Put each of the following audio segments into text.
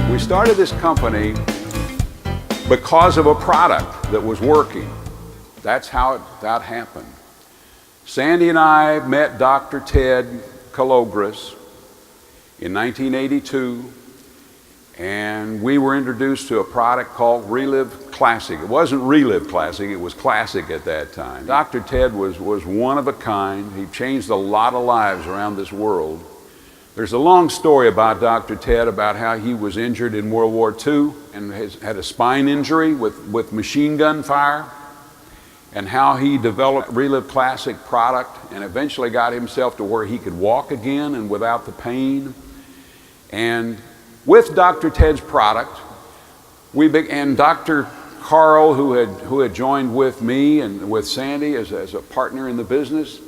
We started this company because of a product that was working. That's how that happened. Sandy and I met Dr. Ted Kalogris in 1982, and we were introduced to a product called Relive Classic. It wasn't Relive Classic, it was Classic at that time. Dr. Ted was one of a kind. He changed a lot of lives around this world. There's a long story about Dr. Ted, about how he was injured in World War II and had a spine injury with machine gun fire, and how he developed Relive Classic product and eventually got himself to where he could walk again and without the pain. And with Dr. Ted's product, and Dr. Carl, who had joined with me and with Sandy as a partner in the business,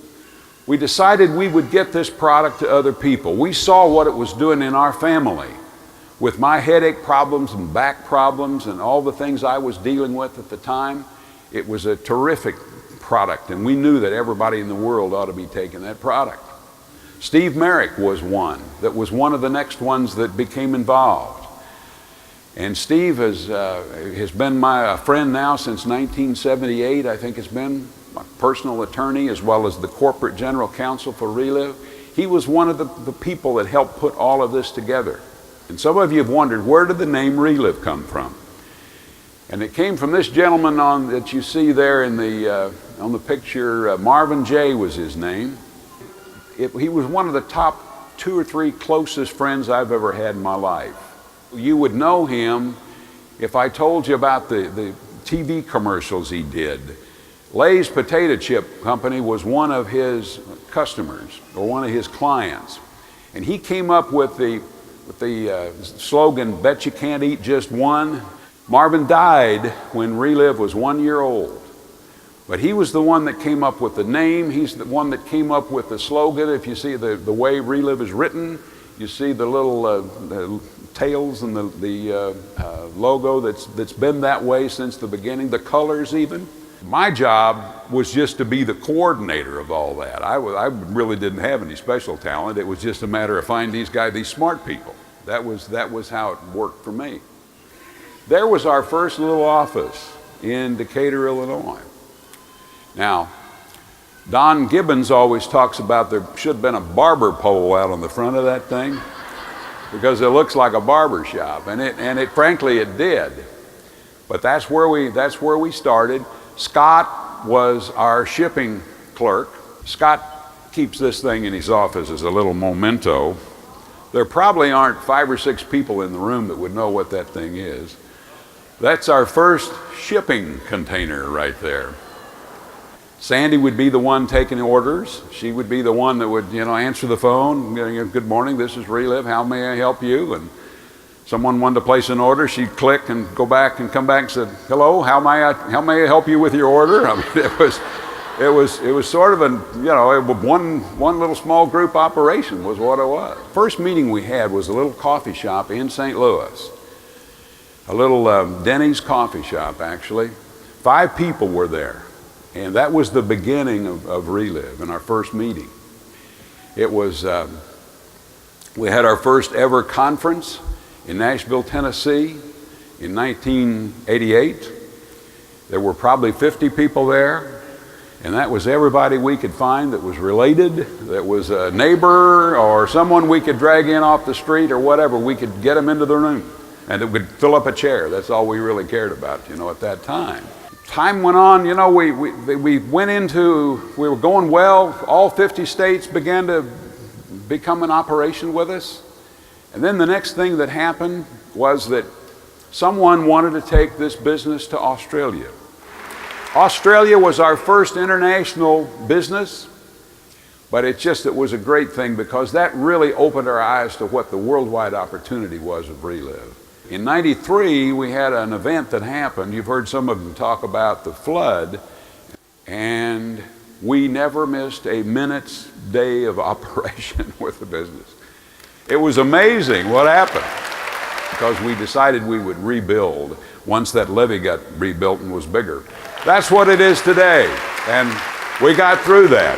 we decided we would get this product to other people. We saw what it was doing in our family with my headache problems and back problems and all the things I was dealing with at the time. It was a terrific product, and we knew that everybody in the world ought to be taking that product. Steve Merrick was one of the next ones that became involved. And Steve has been my friend now since 1978. I think has been my personal attorney as well as the corporate general counsel for Relive. He was one of the people that helped put all of this together. And some of you have wondered, where did the name Relive come from? And it came from this gentleman that you see there on the picture. Marvin J. was his name. He was one of the top 2 or 3 closest friends I've ever had in my life. You would know him if I told you about the TV commercials he did. Lay's Potato Chip Company was one of his customers, or one of his clients. And he came up with the slogan, "Bet you can't eat just one." Marvin died when Relive was 1 year old. But he was the one that came up with the name. He's the one that came up with the slogan. If you see the way Relive is written, you see the little tails and the logo that's been that way since the beginning, the colors even. My job was just to be the coordinator of all that. I really didn't have any special talent. It was just a matter of finding these smart people. That was how it worked for me. There was our first little office in Decatur, Illinois. Now, Don Gibbons always talks about there should have been a barber pole out on the front of that thing because it looks like a barber shop, and frankly it did. But that's where we started. Scott was our shipping clerk. Scott keeps this thing in his office as a little memento. There probably aren't 5 or 6 people in the room that would know what that thing is. That's our first shipping container right there. Sandy would be the one taking orders. She would be the one that would, answer the phone. "Good morning, this is Relive. How may I help you?" And someone wanted to place an order, she'd click and go back and come back and said, "Hello, how may I help you with your order?" I mean, it was sort of one little small group operation was what it was. First meeting we had was a little coffee shop in St. Louis. A little Denny's coffee shop, actually. 5 people were there. And that was the beginning of Relive in our first meeting. It was, we had our first ever conference in Nashville, Tennessee in 1988. There were probably 50 people there, and that was everybody we could find that was related, that was a neighbor or someone we could drag in off the street or whatever. We could get them into the room, and it would fill up a chair. That's all we really cared about, at that time. Time went on, we were going well. All 50 states began to become in operation with us. And then the next thing that happened was that someone wanted to take this business to Australia. Australia was our first international business, but it was a great thing because that really opened our eyes to what the worldwide opportunity was of Relive. In '93, we had an event that happened. You've heard some of them talk about the flood, and we never missed a minute's day of operation with the business. It was amazing what happened because we decided we would rebuild once that levee got rebuilt and was bigger. That's what it is today, and we got through that.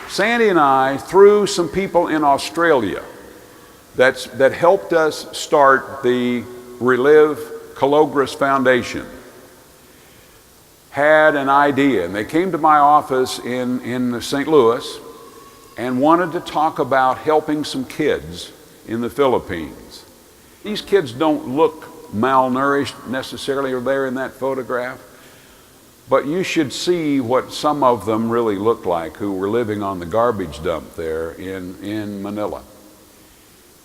Sandy and I, through some people in Australia, that helped us start the Relive Calogres Foundation had an idea, and they came to my office in St. Louis and wanted to talk about helping some kids in the Philippines. These kids don't look malnourished necessarily, or there in that photograph, but you should see what some of them really looked like who were living on the garbage dump there in Manila.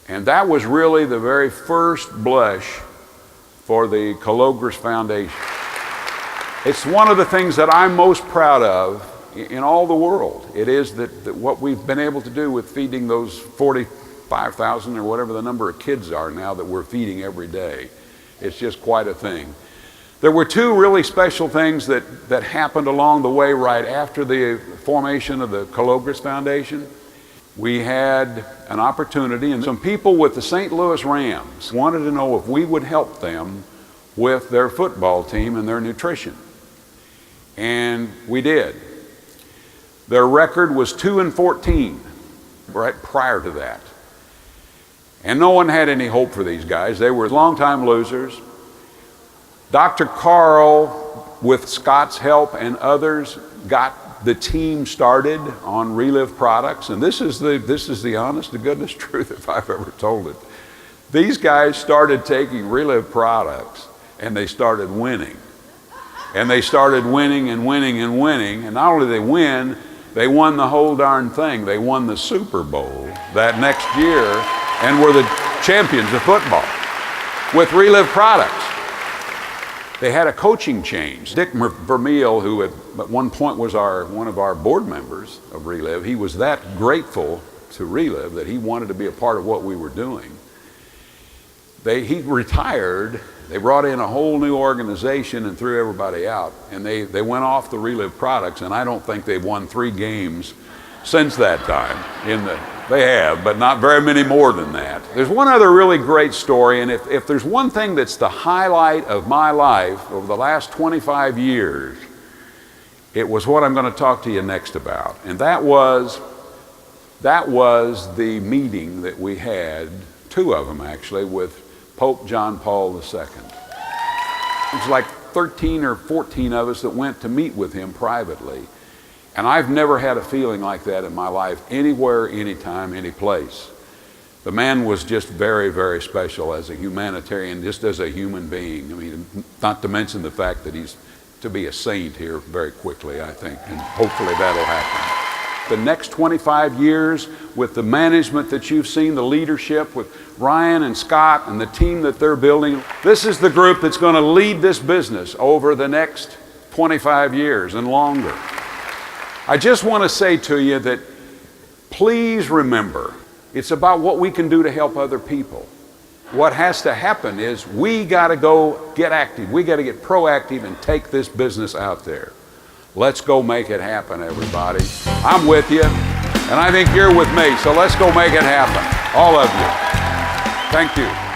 And that was really the very first blush for the Calogres Foundation. It's one of the things that I'm most proud of in all the world. It is that what we've been able to do with feeding those 45,000 or whatever the number of kids are now that we're feeding every day. It's just quite a thing. There were two really special things that happened along the way right after the formation of the Calogres Foundation. We had an opportunity, and some people with the St. Louis Rams wanted to know if we would help them with their football team and their nutrition. And we did. Their record was 2-14 right prior to that. And no one had any hope for these guys. They were longtime losers. Dr. Carl, with Scott's help and others, got the team started on Relive products. And this is the honest to goodness truth if I've ever told it. These guys started taking Relive products and they started winning. And they started winning and winning and winning. And not only did they win, they won the whole darn thing. They won the Super Bowl that next year and were the champions of football with Relive products. They had a coaching change. Dick Vermeil, who at one point was one of our board members of Relive, he was that grateful to Relive that he wanted to be a part of what we were doing. He retired. They brought in a whole new organization and threw everybody out, and they went off the Relive products, and I don't think they've won 3 games since that time. They have, but not very many more than that. There's one other really great story, and if there's one thing that's the highlight of my life over the last 25 years, it was what I'm going to talk to you next about. And that was the meeting that we had, 2 of them actually, with Pope John Paul II. It was like 13 or 14 of us that went to meet with him privately. And I've never had a feeling like that in my life, anywhere, anytime, any place. The man was just very, very special as a humanitarian, just as a human being. I mean, not to mention the fact that he's to be a saint here very quickly, I think, and hopefully that'll happen. The next 25 years with the management that you've seen, the leadership with Ryan and Scott and the team that they're building, this is the group that's going to lead this business over the next 25 years and longer. I just want to say to you that please remember, it's about what we can do to help other people. What has to happen is we got to go get active. We got to get proactive and take this business out there. Let's go make it happen, everybody. I'm with you, and I think you're with me, so let's go make it happen. All of you. Thank you.